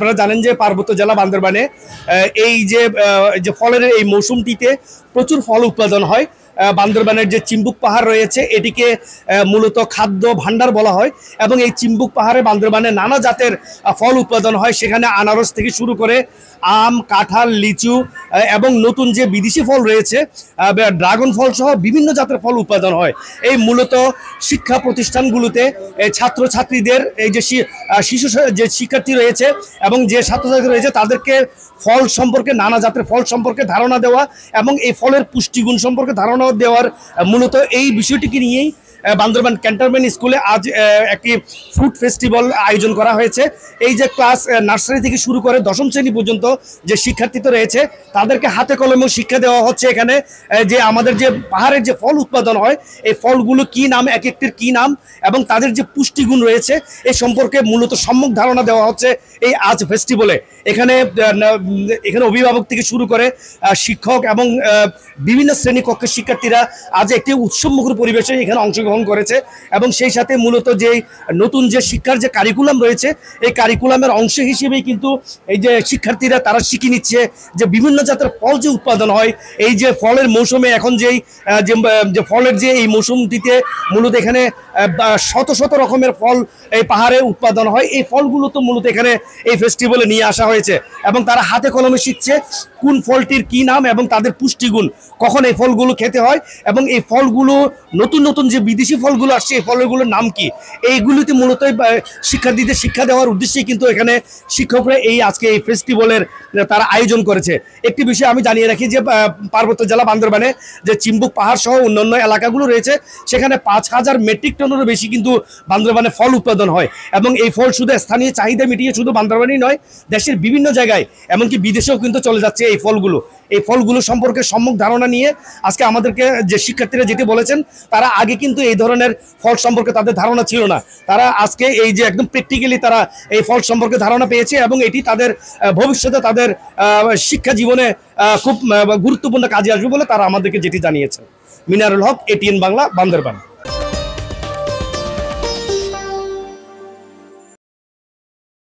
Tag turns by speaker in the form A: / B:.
A: আপনারা জানেন যে পার্বত্য জেলা বান্দরবানে এই যে ফলের এই মৌসুমটিতে প্রচুর ফল উৎপাদন হয়। বান্দরবানের যে চিম্বুক পাহাড় রয়েছে এটিকে মূলত খাদ্য ভাণ্ডার বলা হয় এবং এই চিম্বুক পাহাড়ে বান্দরবানে নানা জাতের ফল উৎপাদন হয়। সেখানে আনারস থেকে শুরু করে আম, কাঁঠাল, লিচু এবং নতুন যে বিদেশি ফল রয়েছে ড্রাগন ফল সহ বিভিন্ন জাতের ফল উৎপাদন হয়। এই মূলত শিক্ষা প্রতিষ্ঠানগুলোতে ছাত্রছাত্রীদের এই যে শিশু যে শিক্ষার্থী রয়েছে এবং যে ছাত্রছাত্রী রয়েছে তাদেরকে ফল সম্পর্কে, নানা জাতের ফল সম্পর্কে ধারণা দেওয়া এবং এই ফলের পুষ্টিগুণ সম্পর্কে ধারণা দেওয়ার মূলত এই বিষয়টিকে নিয়েই বান্দরবান ক্যান্টনমেন্ট স্কুলে আজ একটি ফ্রুট ফেস্টিভ্যাল আয়োজন করা হয়েছে। এই যে ক্লাস নার্সারি থেকে শুরু করে দশম শ্রেণী পর্যন্ত যে শিক্ষার্থীরা রয়েছে তাদেরকে হাতে কলমে শিক্ষা দেওয়া হচ্ছে। এখানে যে আমাদের যে পাহাড়ের যে ফল উৎপাদন হয় এই ফলগুলো কী নাম, এক একটির কী নাম এবং তাদের যে পুষ্টিগুণ রয়েছে এই সম্পর্কে মূলত সম্যক ধারণা দেওয়া হচ্ছে এই আজ ফেস্টিভ্যালে। এখানে অভিভাবক থেকে শুরু করে শিক্ষক এবং বিভিন্ন শ্রেণীকক্ষের শিক্ষার্থীরা আজ একটি উৎসবমুখর পরিবেশে এখানে অংশগ্রহণ করেছে এবং সেই সাথে মূলত যে নতুন যে শিক্ষার যে কারিকুলাম রয়েছে এই কারিকুলামের অংশ হিসেবেই কিন্তু এই যে শিক্ষার্থীরা তারা শিখে নিচ্ছে যে বিভিন্ন জাতের ফল যে উৎপাদন হয়। এই যে ফলের মৌসুমে এখন যে ফলের যে এই মৌসুমটিতে মূলত এখানে শত শত রকমের ফল এই পাহাড়ে উৎপাদন হয়। এই ফলগুলো তো মূলত এখানে এই ফেস্টিভ্যালে নিয়ে আসা হয়েছে এবং তারা হাতে কলমে শিখছে কোন ফলটির কী নাম এবং তাদের পুষ্টিগুণ, কখন এই ফলগুলো খেতে হয় এবং এই ফলগুলো নতুন নতুন যে বিদেশি ফলগুলো আসছে এই ফলগুলোর নাম কি, এইগুলিতে মূলত শিক্ষার্থীদের শিক্ষা দেওয়ার উদ্দেশ্যেই কিন্তু এখানে শিক্ষকরা এই আজকে এই ফেস্টিভ্যালের তারা আয়োজন করেছে। একটি বিষয় আমি জানিয়ে রাখি যে পার্বত্য জেলা বান্দরবানে যে চিম্বুক পাহাড় সহ অন্যান্য এলাকাগুলো রয়েছে সেখানে 5,000 মেট্রিক টনেরও বেশি কিন্তু বান্দরবানে ফল উৎপাদন হয় এবং এই ফল শুধু স্থানীয় চাহিদা মিটিয়ে শুধু বান্দরবানেই নয়, দেশের বিভিন্ন জায়গায় এমনকি বিদেশেও কিন্তু চলে যাচ্ছে এই ফলগুলো সম্পর্কে সম্যক ধারণা নিয়ে আজকে আমাদেরকে যে শিক্ষার্থীরা যেটি বলেছেন তারা আগে কিন্তু এই ধরনের ফল সম্পর্কে তাদের ধারণা ছিল না। তারা আজকে এই যে একদম প্র্যাকটিক্যালি তারা এই ফল সম্পর্কে ধারণা পেয়েছে এবং এটি তাদের ভবিষ্যতে তাদের শিক্ষা জীবনে খুব গুরুত্বপূর্ণ কাজে আসবে বলে তারা আমাদেরকে যেটি জানিয়েছে। মিনারুল হক, এটিএন বাংলা, বান্দরবান।